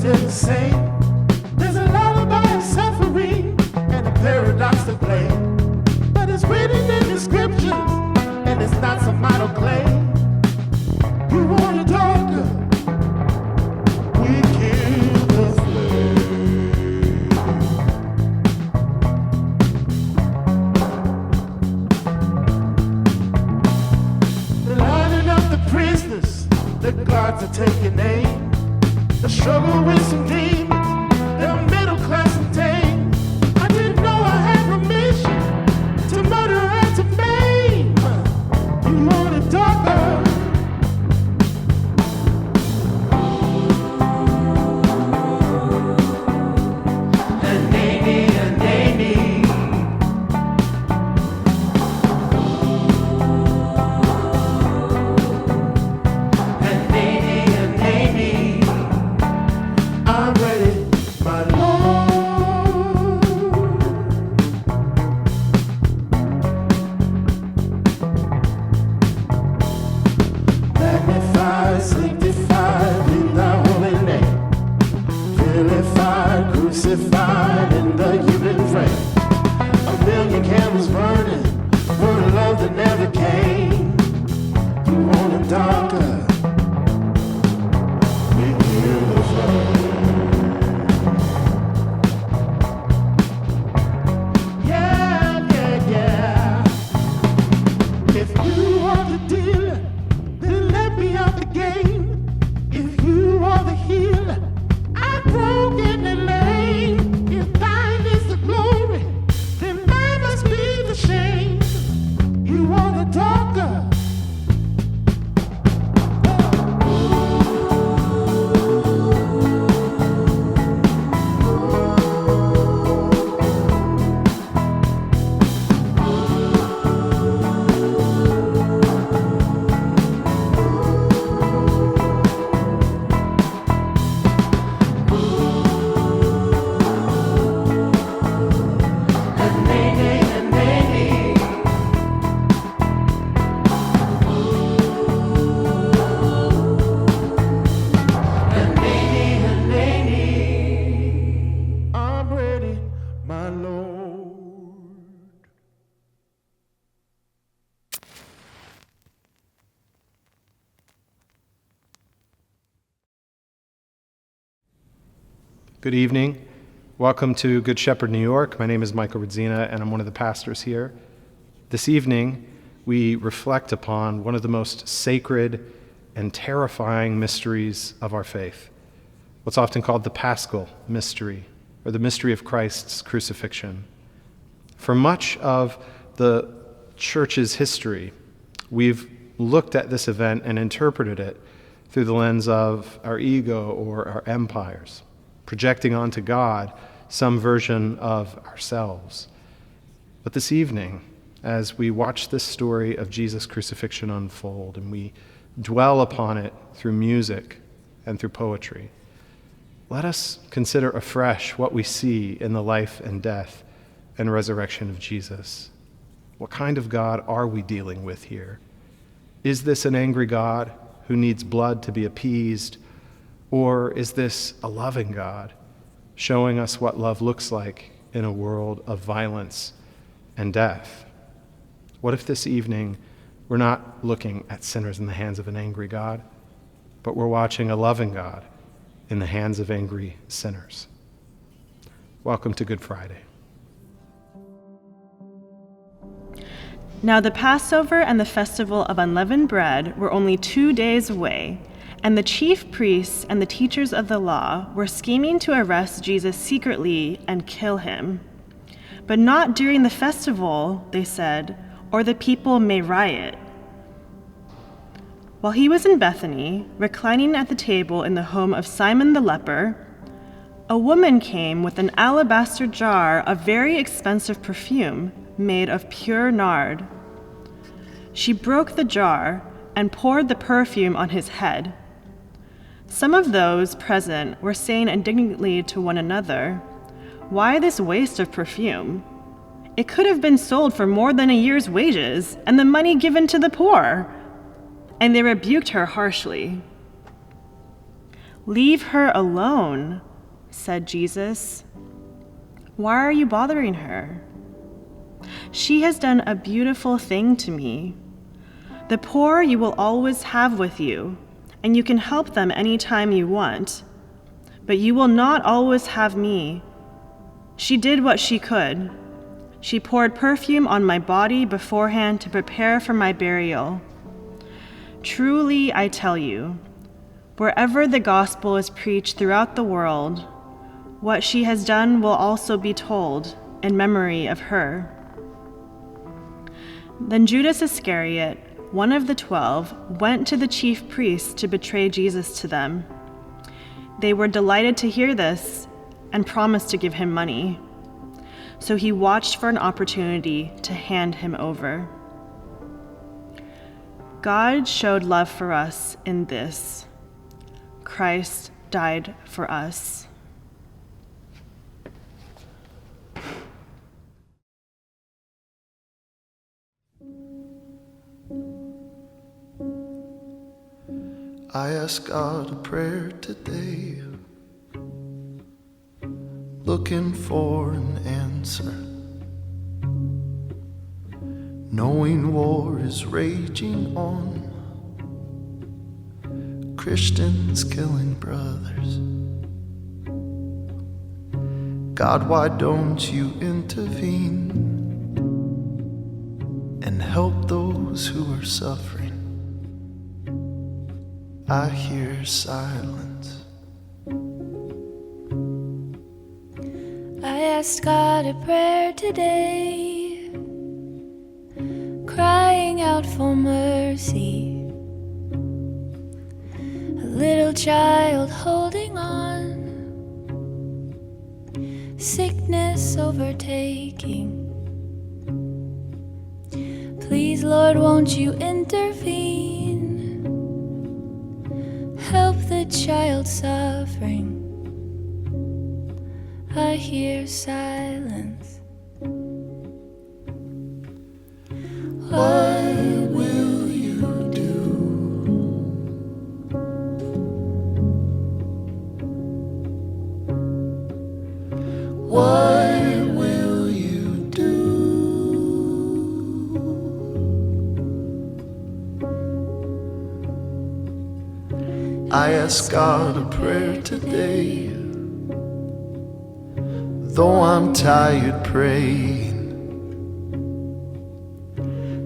still the same. There's a lullaby of suffering and a paradox to play. But it's written in the scriptures, and it's not some model claim. You want it darker, we kill the flame. They're lining up the prisoners, the guards are taking aim. The struggle with some demons, they're middle class and tame. I didn't know I had permission to murder and to maim. You want it darker, crucified in the human frame. A million candles burning for a love that never came. You want it darker, we kill the flame. Yeah, yeah, yeah. If you are the dealer, then let me out the game. If you are the healer, I'm broken and lame. If thine is the glory, then mine must be the shame. You want the darker, Good evening. Welcome to Good Shepherd, New York. My name is Michael Radzina, and I'm one of the pastors here. This evening, we reflect upon one of the most sacred and terrifying mysteries of our faith, what's often called the Paschal mystery, or the mystery of Christ's crucifixion. For much of the church's history, we've looked at this event and interpreted it through the lens of our ego or our empires, projecting onto God some version of ourselves. But this evening, as we watch this story of Jesus' crucifixion unfold and we dwell upon it through music and through poetry, let us consider afresh what we see in the life and death and resurrection of Jesus. What kind of God are we dealing with here? Is this an angry God who needs blood to be appeased? Or is this a loving God showing us what love looks like in a world of violence and death? What if this evening we're not looking at sinners in the hands of an angry God, but we're watching a loving God in the hands of angry sinners? Welcome to Good Friday. Now the Passover and the festival of unleavened bread were only 2 days away, and the chief priests and the teachers of the law were scheming to arrest Jesus secretly and kill him. But not during the festival, they said, or the people may riot. While he was in Bethany, reclining at the table in the home of Simon the leper, a woman came with an alabaster jar of very expensive perfume made of pure nard. She broke the jar and poured the perfume on his head. Some of those present were saying indignantly to one another, "Why this waste of perfume? It could have been sold for more than a year's wages and the money given to the poor." And they rebuked her harshly. "Leave her alone," said Jesus. "Why are you bothering her? She has done a beautiful thing to me. The poor you will always have with you, and you can help them anytime you want, but you will not always have me. She did what she could. She poured perfume on my body beforehand to prepare for my burial. Truly, I tell you, wherever the gospel is preached throughout the world, what she has done will also be told in memory of her." Then Judas Iscariot, one of the 12, went to the chief priests to betray Jesus to them. They were delighted to hear this and promised to give him money. So he watched for an opportunity to hand him over. God showed love for us in this: Christ died for us. I ask God a prayer today, looking for an answer, knowing war is raging on, Christians killing brothers. God, why don't you intervene and help those who are suffering? I hear silence. I asked God a prayer today, crying out for mercy. A little child holding on, sickness overtaking. Please, Lord, won't you intervene? Help the child suffering. I hear silence. What will you do? What will you do? I ask God a prayer today, though I'm tired praying.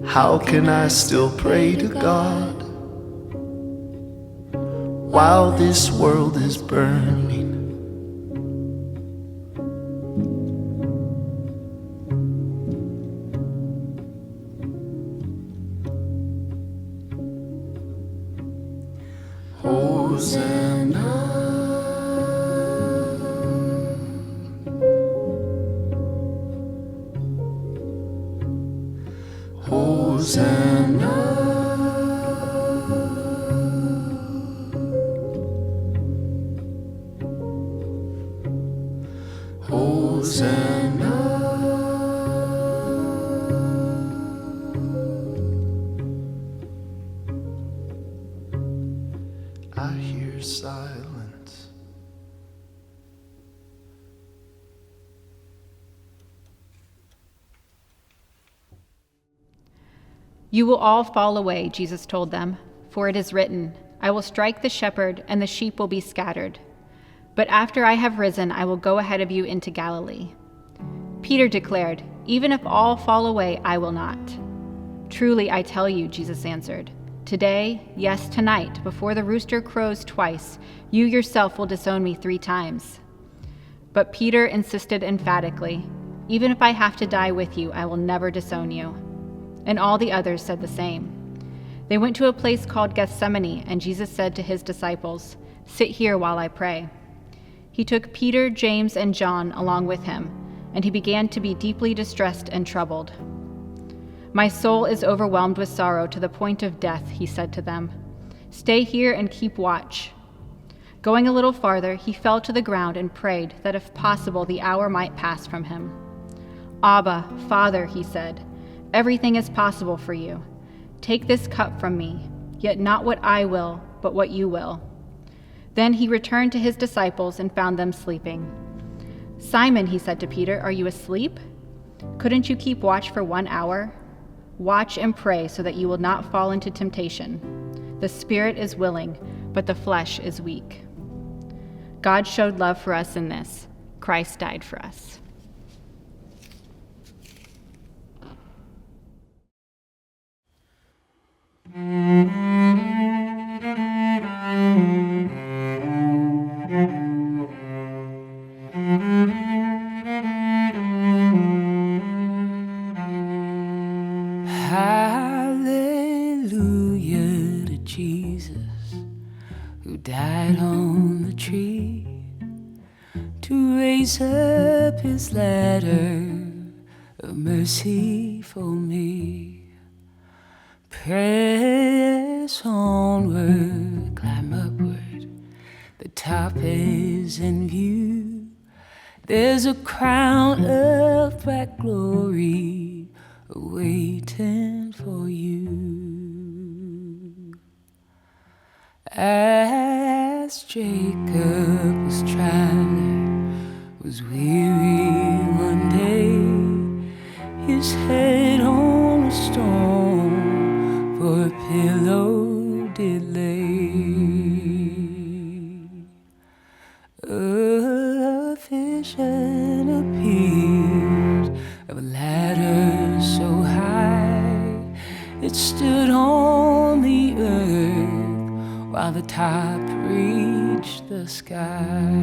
How can I still pray to God while this world is burning? Hosanna, Hosanna, Hosanna. I hear silence. "You will all fall away," Jesus told them, "for it is written, 'I will strike the shepherd, and the sheep will be scattered.' But after I have risen, I will go ahead of you into Galilee." Peter declared, "Even if all fall away, I will not." "Truly, I tell you," Jesus answered, "today, yes, tonight, before the rooster crows twice, you yourself will disown me 3 times." But Peter insisted emphatically, "Even if I have to die with you, I will never disown you." And all the others said the same. They went to a place called Gethsemane, and Jesus said to his disciples, "Sit here while I pray." He took Peter, James, and John along with him, and he began to be deeply distressed and troubled. "My soul is overwhelmed with sorrow to the point of death," he said to them. "Stay here and keep watch." Going a little farther, he fell to the ground and prayed that if possible the hour might pass from him. "Abba, Father," he said, "everything is possible for you. Take this cup from me, yet not what I will, but what you will." Then he returned to his disciples and found them sleeping. "Simon," he said to Peter, "are you asleep? Couldn't you keep watch for 1 hour? Watch and pray so that you will not fall into temptation. The spirit is willing, but the flesh is weak." God showed love for us in this: Christ died for us. Hallelujah to Jesus, who died on the tree to raise up his ladder of mercy for me. Press onward, climb upward, the top is in view. There's a crown of bright glory waiting for you. As Jacob was traveling, was weary one day, his head on a stone for a pillow did lay. A vision appeared of a ladder so high it stood on the earth while the top reached the sky.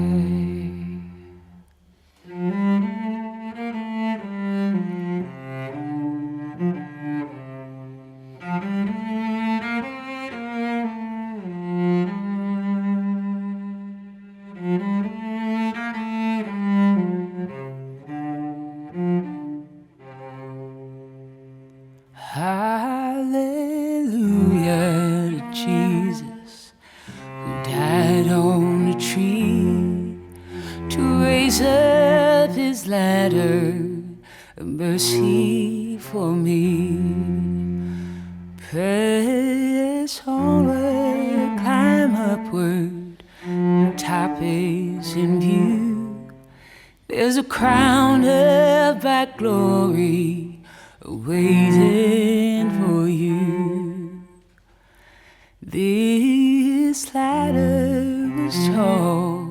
Hallelujah to Jesus, who died on a tree to raise up his ladder of mercy for me. Press onward, climb upward, the top is in view. There's a crown of bright glory waiting for you. This ladder was tall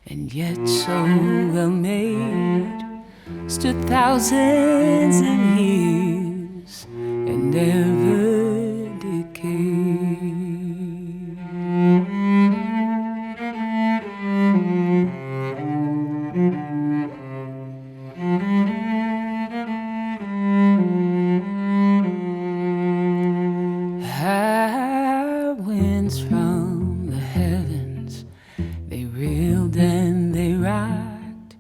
and yet so well made, stood thousands of years and never decayed. High winds from the heavens, they reeled and they rocked,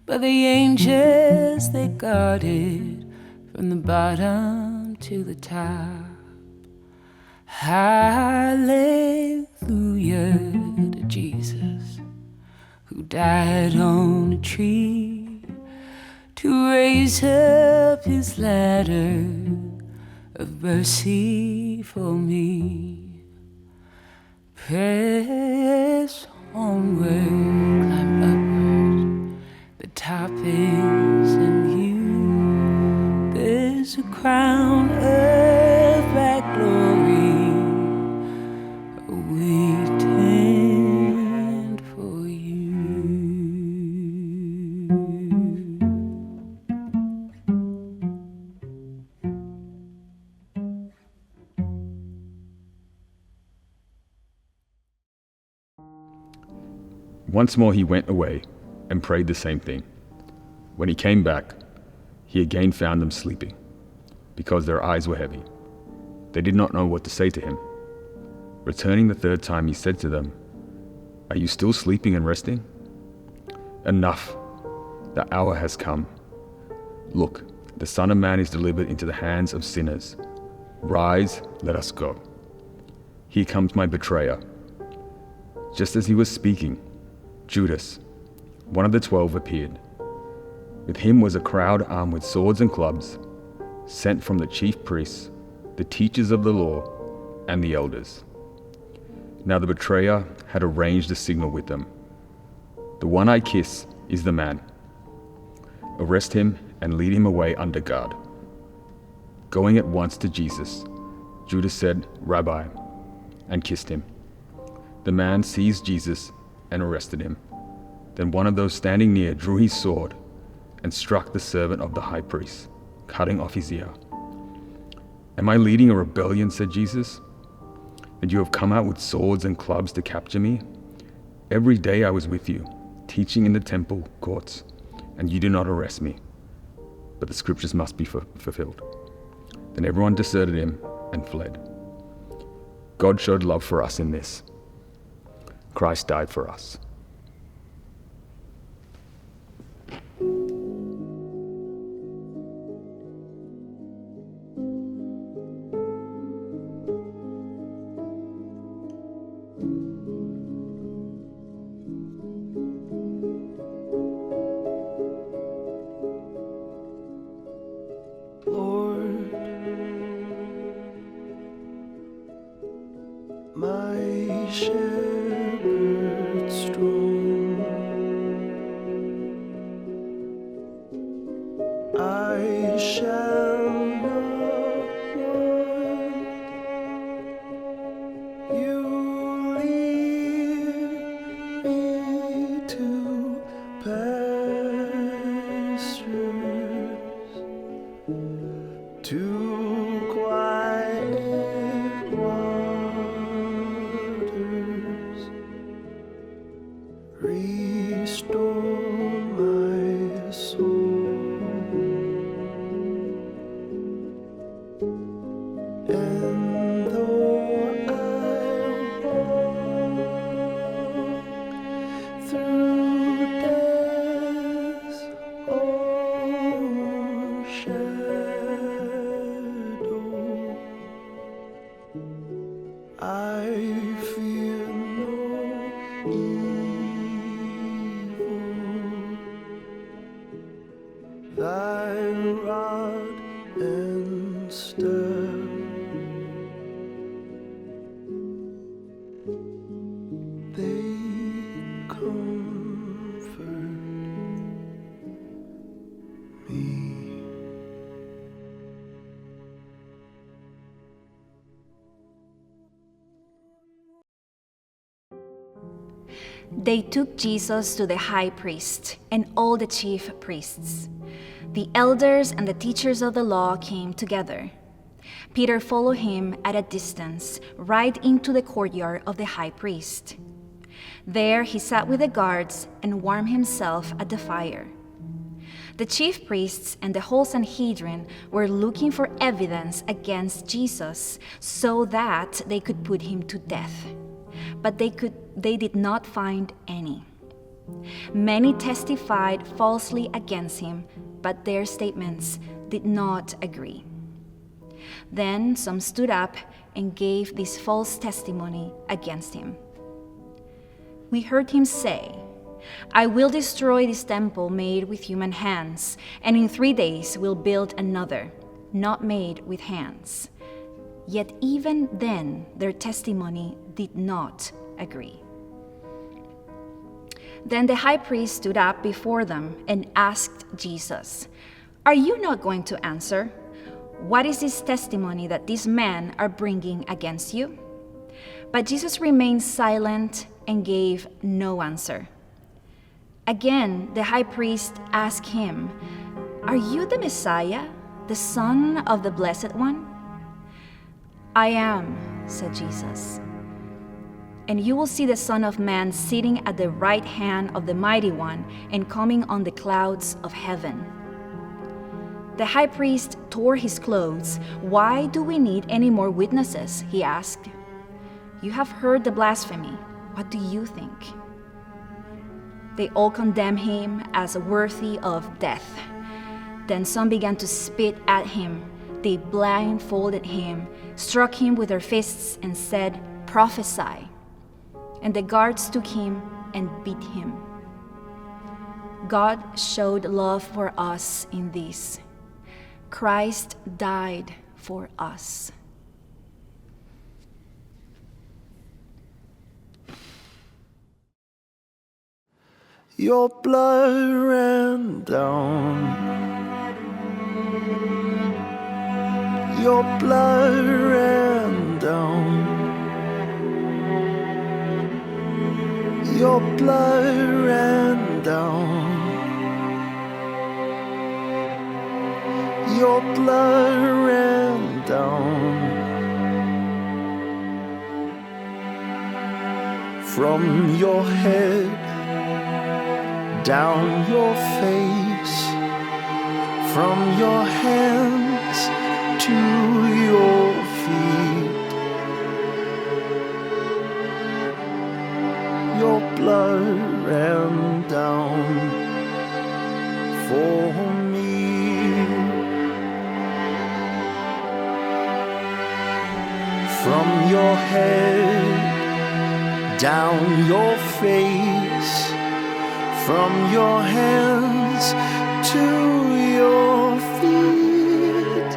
but the angels they guarded from the bottom to the top. Hallelujah to Jesus, who died on a tree to raise up his ladder of mercy for me. Press onward, climb upward, the top is in view. There's a crown of bright glory waiting for you. Once more he went away and prayed the same thing. When he came back, he again found them sleeping, because their eyes were heavy. They did not know what to say to him. Returning the third time, he said to them, "Are you still sleeping and resting? Enough! The hour has come. Look, the Son of Man is delivered into the hands of sinners. Rise, let us go. Here comes my betrayer." Just as he was speaking, Judas, one of the 12, appeared. With him was a crowd armed with swords and clubs, sent from the chief priests, the teachers of the law, and the elders. Now the betrayer had arranged a signal with them. The one I kiss is the man. Arrest him and lead him away under guard. Going at once to Jesus, Judas said, "Rabbi," and kissed him. The man seized Jesus and arrested him. Then one of those standing near drew his sword and struck the servant of the high priest, cutting off his ear. "Am I leading a rebellion?" said Jesus. "And you have come out with swords and clubs to capture me? Every day I was with you, teaching in the temple courts, and you did not arrest me. But the scriptures must be fulfilled." Then everyone deserted him and fled. God showed love for us in this: Christ died for us. Lord, my shepherd strong, I shall not want. You lead me to pastures, to quiet waters. Restore my soul, and though I walk through death's own shadow, I fear no evil. Thy rod and staff, they comfort me. They took Jesus to the high priest and all the chief priests. The elders and the teachers of the law came together. Peter followed him at a distance, right into the courtyard of the high priest. There he sat with the guards and warmed himself at the fire. The chief priests and the whole Sanhedrin were looking for evidence against Jesus so that they could put him to death. But they did not find any. Many testified falsely against him, but their statements did not agree. Then some stood up and gave this false testimony against him. We heard him say, "I will destroy this temple made with human hands, and in 3 days will build another, not made with hands." Yet even then their testimony did not agree. Then the high priest stood up before them and asked Jesus, "Are you not going to answer? What is this testimony that these men are bringing against you?" But Jesus remained silent and gave no answer. Again, the high priest asked him, "Are you the Messiah, the Son of the Blessed One?" "I am," said Jesus. "And you will see the Son of Man sitting at the right hand of the Mighty One and coming on the clouds of heaven." The high priest tore his clothes. "Why do we need any more witnesses?" he asked. "You have heard the blasphemy. What do you think?" They all condemned him as worthy of death. Then some began to spit at him. They blindfolded him, struck him with their fists, and said, "Prophesy." And the guards took him and beat him. God showed love for us in this: Christ died for us. Your blood ran down. Your blood ran down. Your blood ran down. Your blood ran down. From your head down your face, from your hands to your feet. Your blood ran down for me. From your head down your face, from your hands to your feet.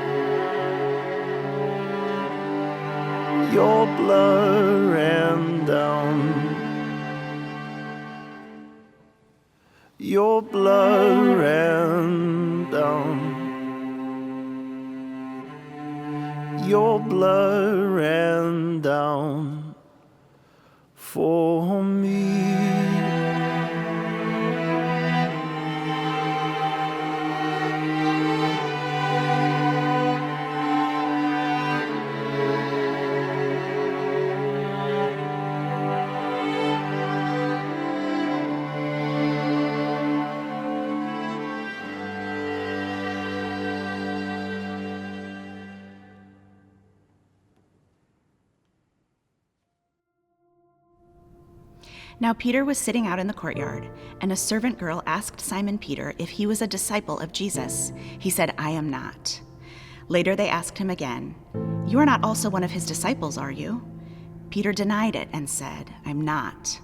Your blood ran down. Your blood ran down. Your blood ran down for me. Now Peter was sitting out in the courtyard, and a servant girl asked Simon Peter if he was a disciple of Jesus. He said, "I am not." Later they asked him again, "You are not also one of his disciples, are you?" Peter denied it and said, "I'm not."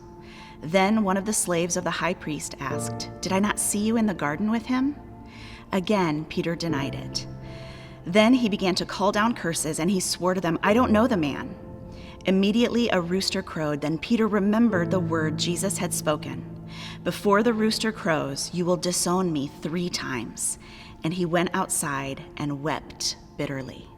Then one of the slaves of the high priest asked, "Did I not see you in the garden with him?" Again Peter denied it. Then he began to call down curses, and he swore to them, "I don't know the man." Immediately a rooster crowed. Then Peter remembered the word Jesus had spoken, "Before the rooster crows, you will disown me 3 times." And he went outside and wept bitterly.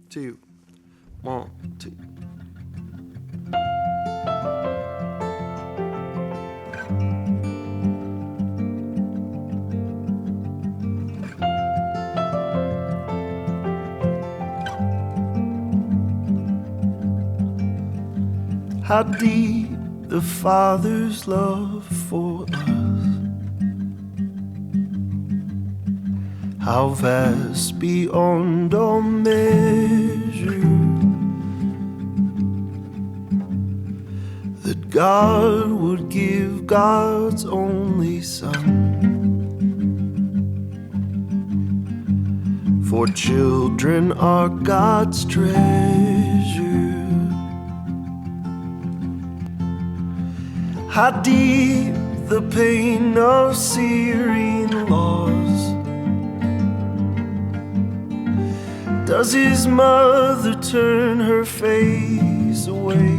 Two, 1, 2. How deep the Father's love for us, how vast beyond all measure, that God would give God's only Son. For children are God's treasure. How deep the pain of searing loss, does his mother turn her face away,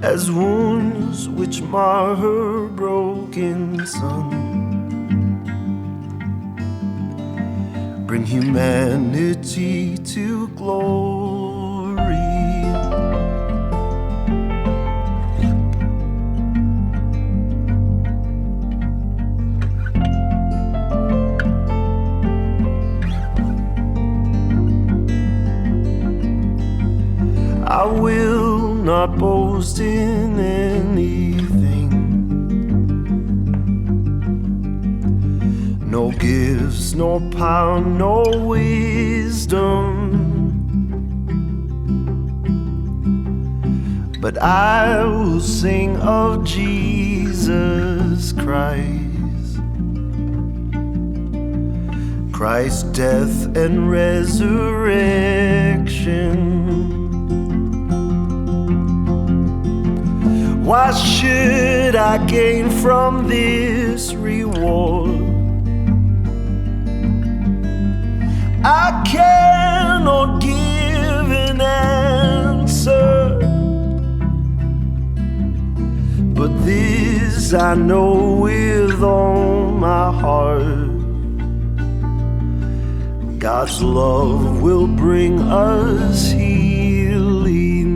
as wounds which mar her broken son bring humanity to glory. I will not boast in anything, no gifts, no power, no wisdom, but I will sing of Jesus Christ, Christ's death and resurrection. What should I gain from this reward? I cannot give an answer, but this I know with all my heart: God's love will bring us healing.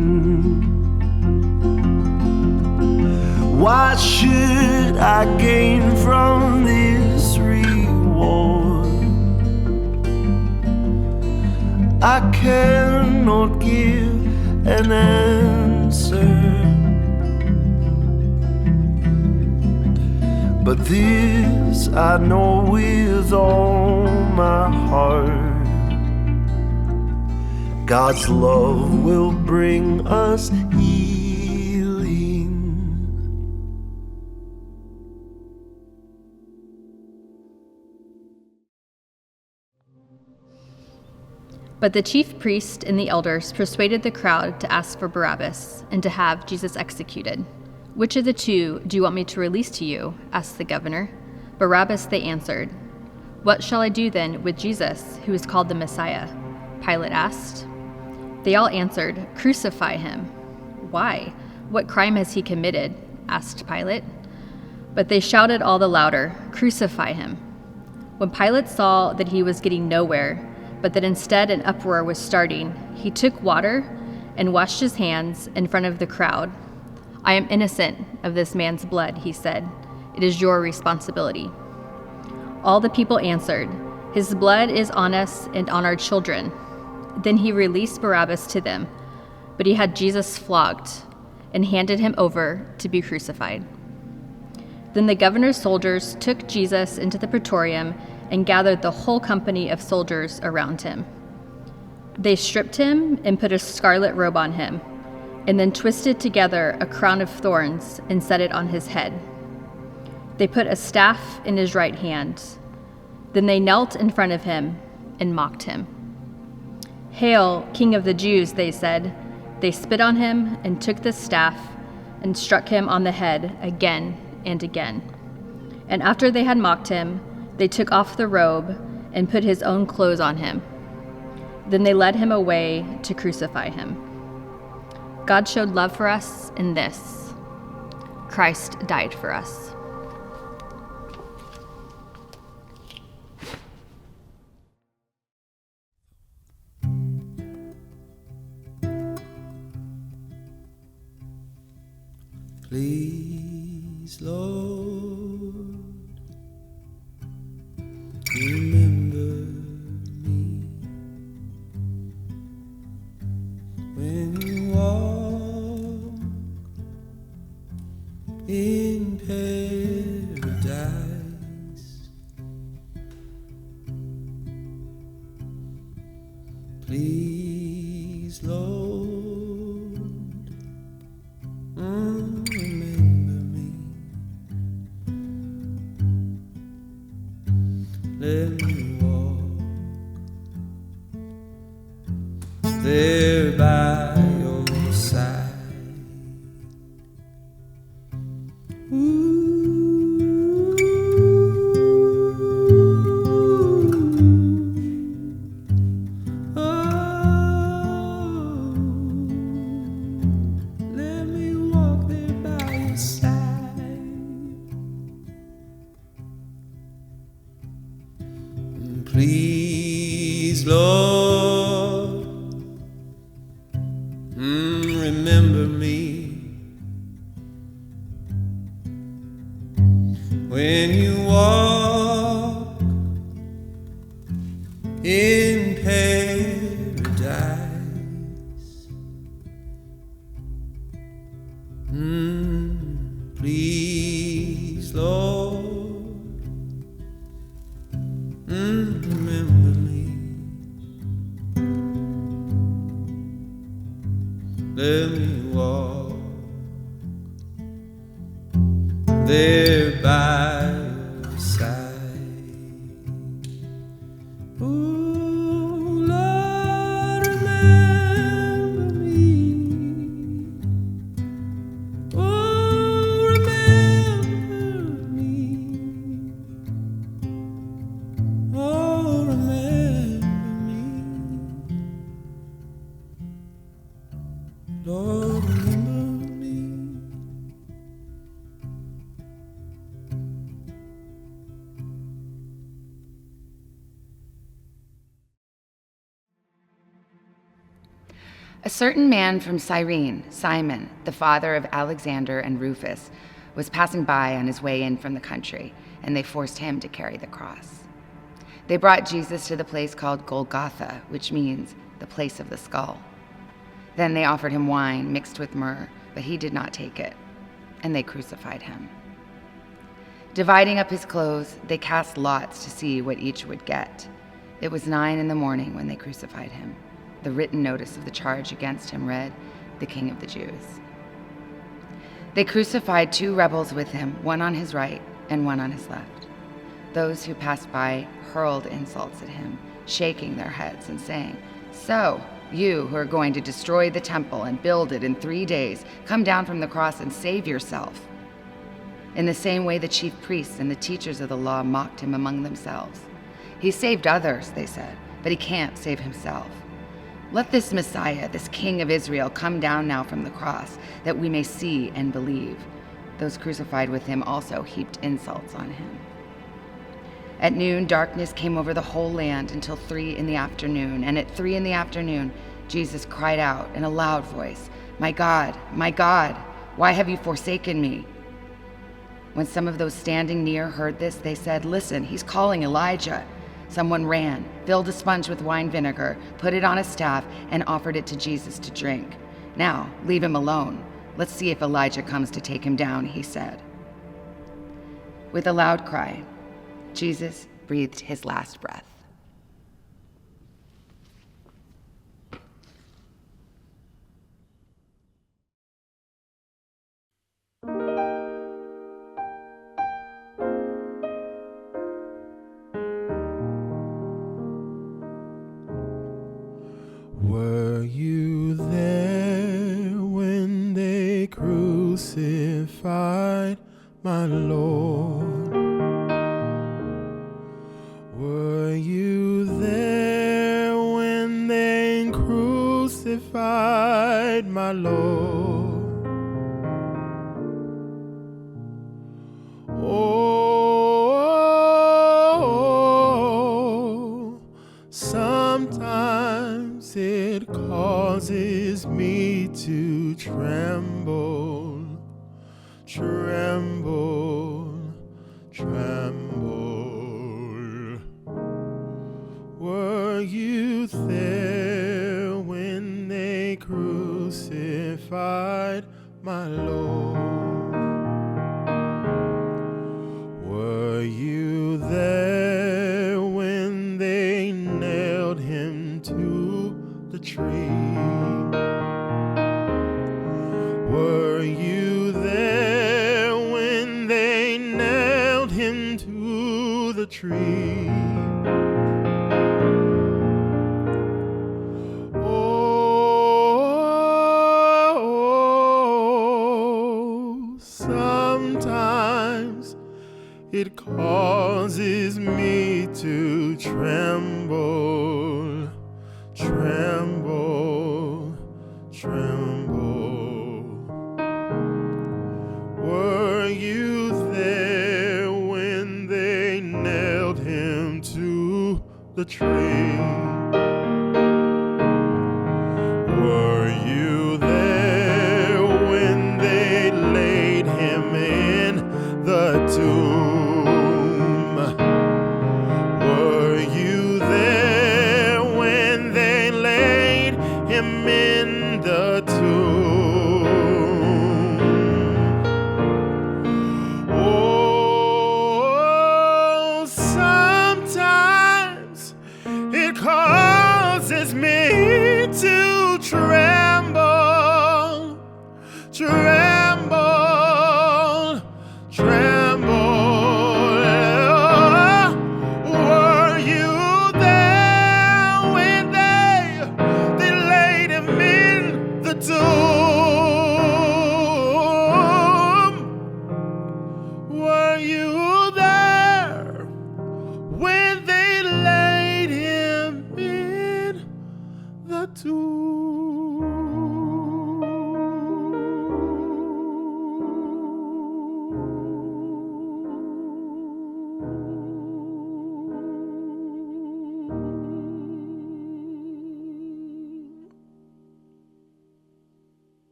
What should I gain from this reward? I cannot give an answer, but this I know with all my heart: God's love will bring us healing. But the chief priest and the elders persuaded the crowd to ask for Barabbas and to have Jesus executed. "Which of the two do you want me to release to you?" asked the governor. "Barabbas," they answered. "What shall I do then with Jesus, who is called the Messiah?" Pilate asked. They all answered, "Crucify him." "Why? What crime has he committed?" asked Pilate. But they shouted all the louder, "Crucify him." When Pilate saw that he was getting nowhere, but that instead an uproar was starting, he took water and washed his hands in front of the crowd. "I am innocent of this man's blood," he said. "It is your responsibility." All the people answered, "His blood is on us and on our children." Then he released Barabbas to them, but he had Jesus flogged and handed him over to be crucified. Then the governor's soldiers took Jesus into the praetorium and gathered the whole company of soldiers around him. They stripped him and put a scarlet robe on him, and then twisted together a crown of thorns and set it on his head. They put a staff in his right hand. Then they knelt in front of him and mocked him. "Hail, King of the Jews," they said. They spit on him and took the staff and struck him on the head again and again. And after they had mocked him, they took off the robe and put his own clothes on him. Then they led him away to crucify him. God showed love for us in this: Christ died for us. Please, Lord, remember me when you walk in paradise. Please, Lord, remember me. Let me walk there by your side. Let me walk there by your side. Please, Lord, remember me when you walk in paradise. Please, Lord, remember me. Let me walk there by your side. A certain man from Cyrene, Simon, the father of Alexander and Rufus, was passing by on his way in from the country, and they forced him to carry the cross. They brought Jesus to the place called Golgotha, which means the place of the skull. Then they offered him wine mixed with myrrh, but he did not take it, and they crucified him. Dividing up his clothes, they cast lots to see what each would get. It was 9 a.m. when they crucified him. The written notice of the charge against him read, "The King of the Jews." They crucified 2 rebels with him, one on his right and one on his left. Those who passed by hurled insults at him, shaking their heads and saying, "So, you who are going to destroy the temple and build it in 3 days, come down from the cross and save yourself." In the same way, the chief priests and the teachers of the law mocked him among themselves. "He saved others," they said, "but he can't save himself. Let this Messiah, this King of Israel, come down now from the cross, that we may see and believe." Those crucified with him also heaped insults on him. At noon, darkness came over the whole land until 3 p.m, and at 3 p.m, Jesus cried out in a loud voice, my God, why have you forsaken me?" When some of those standing near heard this, they said, "Listen, he's calling Elijah." Someone ran, filled a sponge with wine vinegar, put it on a staff, and offered it to Jesus to drink. "Now, leave him alone. Let's see if Elijah comes to take him down," he said. With a loud cry, Jesus breathed his last breath. Were you there when they crucified my Lord? Were you there when they crucified my Lord? Oh, sometimes it causes me to tremble, tremble, tremble. Were you there when they crucified my Lord? Were you there when they nailed him to the tree? Were you there when they nailed him to the tree? Oh, sometimes it causes me to tremble, tremble, tremble. Were you there when they nailed him to the tree?